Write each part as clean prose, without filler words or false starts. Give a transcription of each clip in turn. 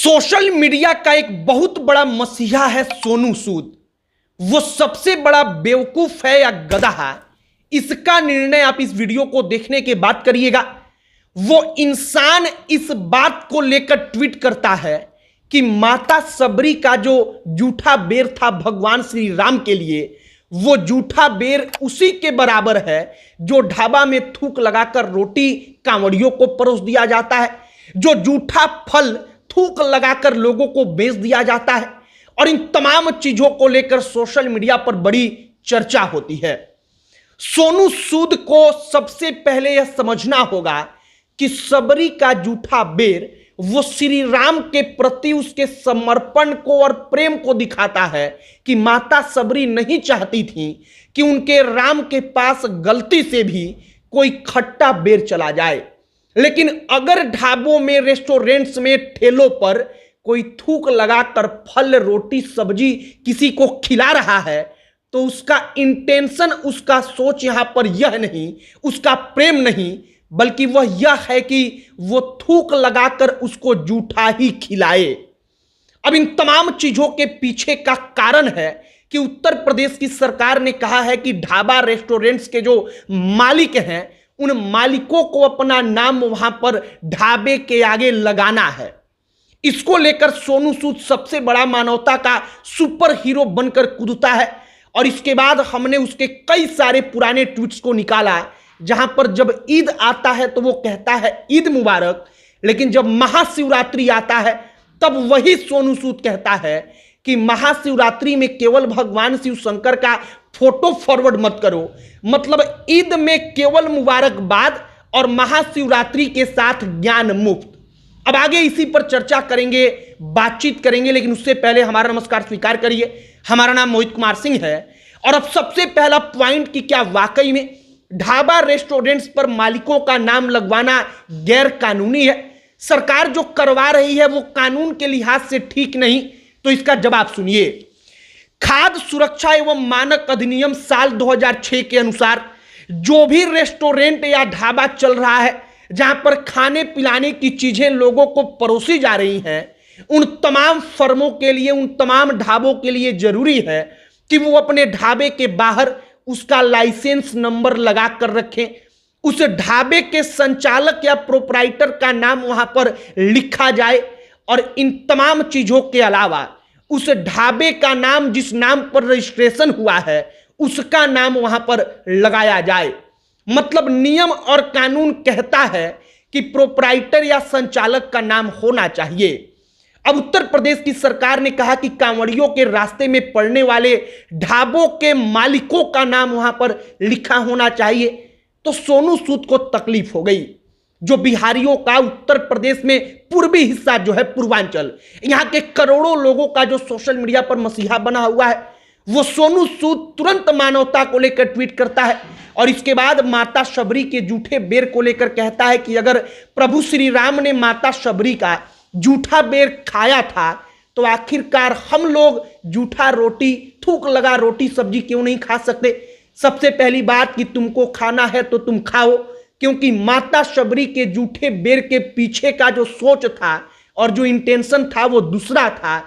Social media का एक बहुत बड़ा मसीहा है सोनू सूद। वो सबसे बड़ा बेवकूफ है या गधा है, इसका निर्णय आप इस वीडियो को देखने के बाद करिएगा। वो इंसान इस बात को लेकर ट्वीट करता है कि माता सबरी का जो जूठा बेर था भगवान श्री राम के लिए, वो जूठा बेर उसी के बराबर है जो ढाबा में थूक लगाकर रोटी कांवड़ियों को परोस दिया जाता है, जो जूठा फल थूक लगाकर लोगों को बेच दिया जाता है। और इन तमाम चीजों को लेकर सोशल मीडिया पर बड़ी चर्चा होती है। सोनू सूद को सबसे पहले यह समझना होगा कि सबरी का जूठा बेर वो श्री राम के प्रति उसके समर्पण को और प्रेम को दिखाता है कि माता सबरी नहीं चाहती थी कि उनके राम के पास गलती से भी कोई खट्टा बेर चला जाए। लेकिन अगर ढाबों में, रेस्टोरेंट्स में, ठेलों पर कोई थूक लगाकर फल, रोटी, सब्जी किसी को खिला रहा है तो उसका इंटेंशन, उसका सोच यहां पर यह नहीं, उसका प्रेम नहीं, बल्कि वह यह है कि वो थूक लगाकर उसको जूठा ही खिलाए। अब इन तमाम चीजों के पीछे का कारण है कि उत्तर प्रदेश की सरकार ने कहा है कि ढाबा, रेस्टोरेंट्स के जो मालिक हैं, उन मालिकों को अपना नाम वहां पर ढाबे के आगे लगाना है। इसको लेकर सोनू सूद सबसे बड़ा मानवता का सुपर हीरो बनकर कूदता है। और इसके बाद हमने उसके कई सारे पुराने ट्वीट्स को निकाला, जहां पर जब ईद आता है तो वो कहता है ईद मुबारक, लेकिन जब महाशिवरात्रि आता है तब वही सोनू सूद कहता है कि महाशिवरात्रि में केवल भगवान शिव शंकर का फोटो फॉरवर्ड मत करो। मतलब ईद में केवल मुबारकबाद और महाशिवरात्रि के साथ ज्ञान मुफ्त। अब आगे इसी पर चर्चा करेंगे, बातचीत करेंगे, लेकिन उससे पहले हमारा नमस्कार स्वीकार करिए। हमारा नाम मोहित कुमार सिंह है। और अब सबसे पहला पॉइंट कि क्या वाकई में ढाबा, रेस्टोरेंट्स पर मालिकों का नाम लगवाना गैर कानूनी है? सरकार जो करवा रही है वो कानून के लिहाज से ठीक नहीं, तो इसका जवाब सुनिए। खाद्य सुरक्षा एवं मानक अधिनियम साल 2006 के अनुसार जो भी रेस्टोरेंट या ढाबा चल रहा है जहां पर खाने पिलाने की चीजें लोगों को परोसी जा रही हैं, उन तमाम फर्मों के लिए, उन तमाम ढाबों के लिए जरूरी है कि वो अपने ढाबे के बाहर उसका लाइसेंस नंबर लगा कर रखें। उस ढाबे के संचालक या प्रोप्राइटर का नाम वहां पर लिखा जाए। और इन तमाम चीजों के अलावा उस ढाबे का नाम, जिस नाम पर रजिस्ट्रेशन हुआ है, उसका नाम वहां पर लगाया जाए। मतलब नियम और कानून कहता है कि प्रोप्राइटर या संचालक का नाम होना चाहिए। अब उत्तर प्रदेश की सरकार ने कहा कि कांवड़ियों के रास्ते में पड़ने वाले ढाबों के मालिकों का नाम वहां पर लिखा होना चाहिए। तो सोनू सूद को तकलीफ हो गई। जो बिहारियों का, उत्तर प्रदेश में पूर्वी हिस्सा जो है, पूर्वांचल, यहां के करोड़ों लोगों का जो सोशल मीडिया पर मसीहा बना हुआ है, वो सोनू सूद तुरंत मानवता को लेकर ट्वीट करता है। और इसके बाद माता सबरी के जूठे बेर को लेकर कहता है कि अगर प्रभु श्री राम ने माता सबरी का जूठा बेर खाया था तो आखिरकार हम लोग जूठा रोटी, थूक लगा रोटी सब्जी क्यों नहीं खा सकते? सबसे पहली बात कि तुमको खाना है तो तुम खाओ, क्योंकि माता सबरी के जूठे बेर के पीछे का जो सोच था और जो इंटेंशन था वो दूसरा था।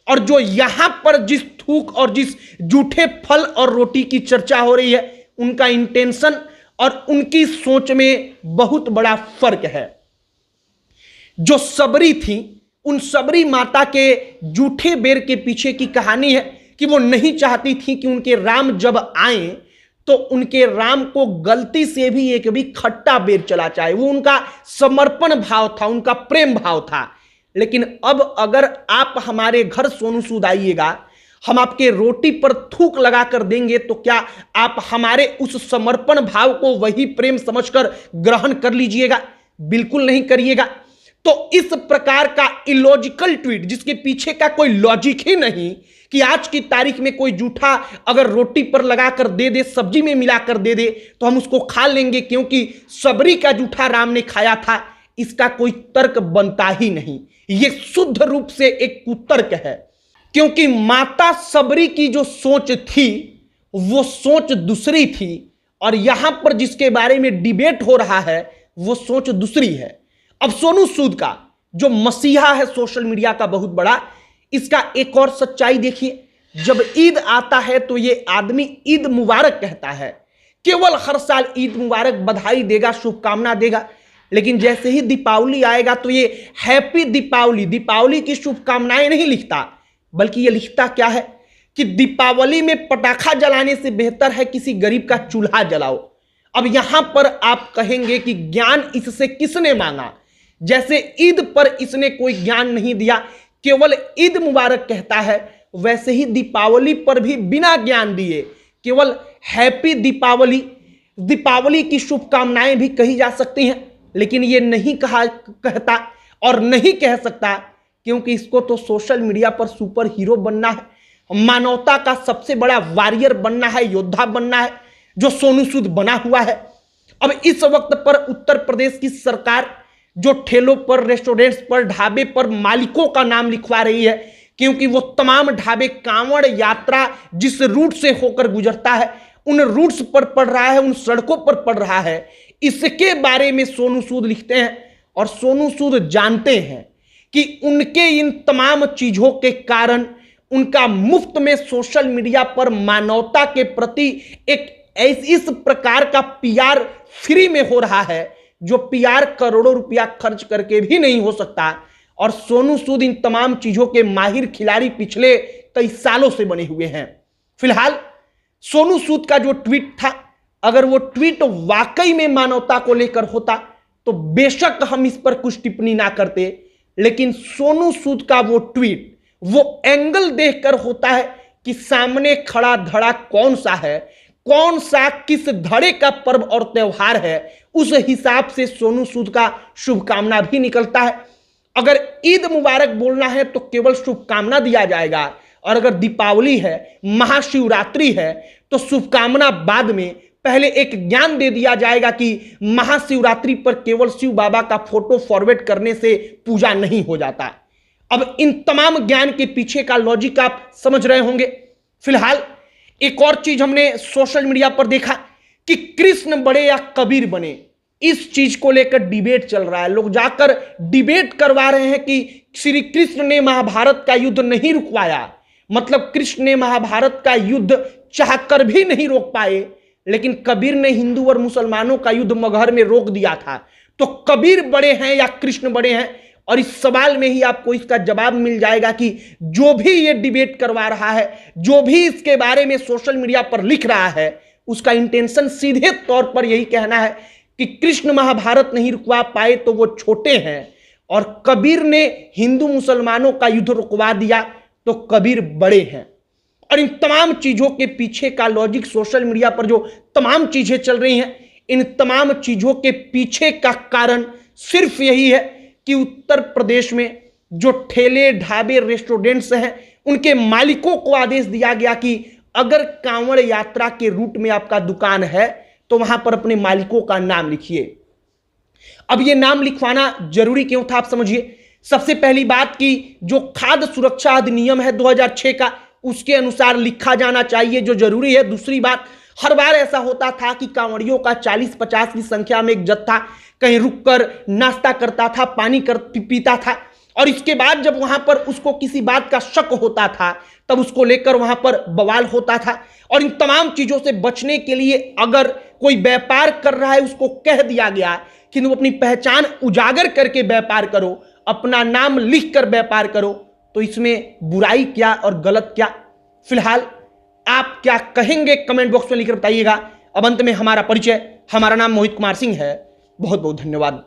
और जो यहां पर जिस थूक और जिस जूठे फल और रोटी की चर्चा हो रही है, उनका इंटेंशन और उनकी सोच में बहुत बड़ा फर्क है। जो सबरी थी, उन सबरी माता के जूठे बेर के पीछे की कहानी है कि वो नहीं चाहती थी कि उनके राम जब आए तो उनके राम को गलती से भी एक भी खट्टा बेर चला जाए। वो उनका समर्पण भाव था, उनका प्रेम भाव था। लेकिन अब अगर आप हमारे घर सोनू सूद आइएगा, हम आपके रोटी पर थूक लगा कर देंगे, तो क्या आप हमारे उस समर्पण भाव को वही प्रेम समझकर ग्रहण कर लीजिएगा? बिल्कुल नहीं करिएगा। तो इस प्रकार का इलॉजिकल ट्वीट, जिसके पीछे का कोई लॉजिक ही नहीं, कि आज की तारीख में कोई जूठा अगर रोटी पर लगाकर दे दे, सब्जी में मिलाकर दे दे, तो हम उसको खा लेंगे क्योंकि सबरी का जूठा राम ने खाया था, इसका कोई तर्क बनता ही नहीं। यह शुद्ध रूप से एक कुतर्क है, क्योंकि माता सबरी की जो सोच थी वो सोच दूसरी थी, और यहां पर जिसके बारे में डिबेट हो रहा है वो सोच दूसरी है। अब सोनू सूद का जो मसीहा है सोशल मीडिया का बहुत बड़ा, इसका एक और सच्चाई देखिए। जब ईद आता है तो ये आदमी ईद मुबारक कहता है, केवल हर साल ईद मुबारक बधाई देगा, शुभकामना देगा। लेकिन जैसे ही दीपावली आएगा तो ये हैप्पी दीपावली, दीपावली की शुभकामनाएं नहीं लिखता, बल्कि ये लिखता क्या है कि दीपावली में पटाखा जलाने से बेहतर है किसी गरीब का चूल्हा जलाओ। अब यहां पर आप कहेंगे कि ज्ञान इससे किसने मांगा? जैसे ईद पर इसने कोई ज्ञान नहीं दिया, केवल ईद मुबारक कहता है, वैसे ही दीपावली पर भी बिना ज्ञान दिए केवल हैप्पी दीपावली, दीपावली की शुभकामनाएं भी कही जा सकती हैं। लेकिन ये नहीं कहता और नहीं कह सकता, क्योंकि इसको तो सोशल मीडिया पर सुपर हीरो बनना है, मानवता का सबसे बड़ा वॉरियर बनना है, योद्धा बनना है, जो सोनू सूद बना हुआ है। अब इस वक्त पर उत्तर प्रदेश की सरकार जो ठेलों पर, रेस्टोरेंट्स पर, ढाबे पर मालिकों का नाम लिखवा रही है, क्योंकि वो तमाम ढाबे कांवड़ यात्रा जिस रूट से होकर गुजरता है उन रूट्स पर पड़ रहा है, उन सड़कों पर पड़ रहा है, इसके बारे में सोनू सूद लिखते हैं। और सोनू सूद जानते हैं कि उनके इन तमाम चीजों के कारण उनका मुफ्त में सोशल मीडिया पर मानवता के प्रति एक इस प्रकार का पीआर फ्री में हो रहा है, जो पीआर करोड़ों रुपया खर्च करके भी नहीं हो सकता। और सोनू सूद इन तमाम चीजों के माहिर खिलाड़ी पिछले कई सालों से बने हुए हैं। फिलहाल सोनू सूद का जो ट्वीट था, अगर वो ट्वीट वाकई में मानवता को लेकर होता तो बेशक हम इस पर कुछ टिप्पणी ना करते, लेकिन सोनू सूद का वो ट्वीट वो एंगल देखकर होता है कि सामने खड़ा धड़ा कौन सा है, कौन सा किस धड़े का पर्व और त्योहार है, उस हिसाब से सोनू सूद का शुभकामना भी निकलता है। अगर ईद मुबारक बोलना है तो केवल शुभकामना दिया जाएगा, और अगर दीपावली है, महाशिवरात्रि है, तो शुभकामना बाद में, पहले एक ज्ञान दे दिया जाएगा कि महाशिवरात्रि पर केवल शिव बाबा का फोटो फॉरवर्ड करने से पूजा नहीं हो जाता। अब इन तमाम ज्ञान के पीछे का लॉजिक आप समझ रहे होंगे। फिलहाल एक और चीज हमने सोशल मीडिया पर देखा कि कृष्ण बने या कबीर बने, इस चीज को लेकर डिबेट चल रहा है। लोग जाकर डिबेट करवा रहे हैं कि श्री कृष्ण ने महाभारत का युद्ध नहीं रुकवाया, मतलब कृष्ण ने महाभारत का युद्ध चाहकर भी नहीं रोक पाए, लेकिन कबीर ने हिंदू और मुसलमानों का युद्ध मगहर में रोक दिया था। तो कबीर बड़े हैं या कृष्ण बड़े हैं? और इस सवाल में ही आपको इसका जवाब मिल जाएगा कि जो भी ये डिबेट करवा रहा है, जो भी इसके बारे में सोशल मीडिया पर लिख रहा है, उसका इंटेंशन सीधे तौर पर यही कहना है कि कृष्ण महाभारत नहीं रुकवा पाए तो वो छोटे हैं, और कबीर ने हिंदू मुसलमानों का युद्ध रुकवा दिया तो कबीर बड़े हैं। और इन तमाम चीजों के पीछे का लॉजिक, सोशल मीडिया पर जो तमाम चीजें चल रही हैं, इन तमाम चीजों के पीछे का कारण सिर्फ यही है कि उत्तर प्रदेश में जो ठेले, ढाबे, रेस्टोरेंट्स हैं, उनके मालिकों को आदेश दिया गया कि अगर कांवड़ यात्रा के रूट में आपका दुकान है तो वहां पर अपने मालिकों का नाम लिखिए। अब यह नाम लिखवाना जरूरी क्यों था, आप समझिए। सबसे पहली बात कि जो खाद्य सुरक्षा अधिनियम है 2006 का, उसके अनुसार लिखा जाना चाहिए, जो जरूरी है। दूसरी बात, हर बार ऐसा होता था कि कांवड़ियों का 40-50 की संख्या में एक जत्था कहीं रुककर नाश्ता करता था, पानी पीता था, और इसके बाद जब वहां पर उसको किसी बात का शक होता था तब उसको लेकर वहां पर बवाल होता था। और इन तमाम चीजों से बचने के लिए अगर कोई व्यापार कर रहा है उसको कह दिया गया कि तुम अपनी पहचान उजागर करके व्यापार करो, अपना नाम लिख कर व्यापार करो, तो इसमें बुराई क्या और गलत क्या? फिलहाल आप क्या कहेंगे कमेंट बॉक्स में लिखकर बताइएगा। अब अंत में हमारा परिचय, हमारा नाम मोहित कुमार सिंह है। बहुत बहुत धन्यवाद।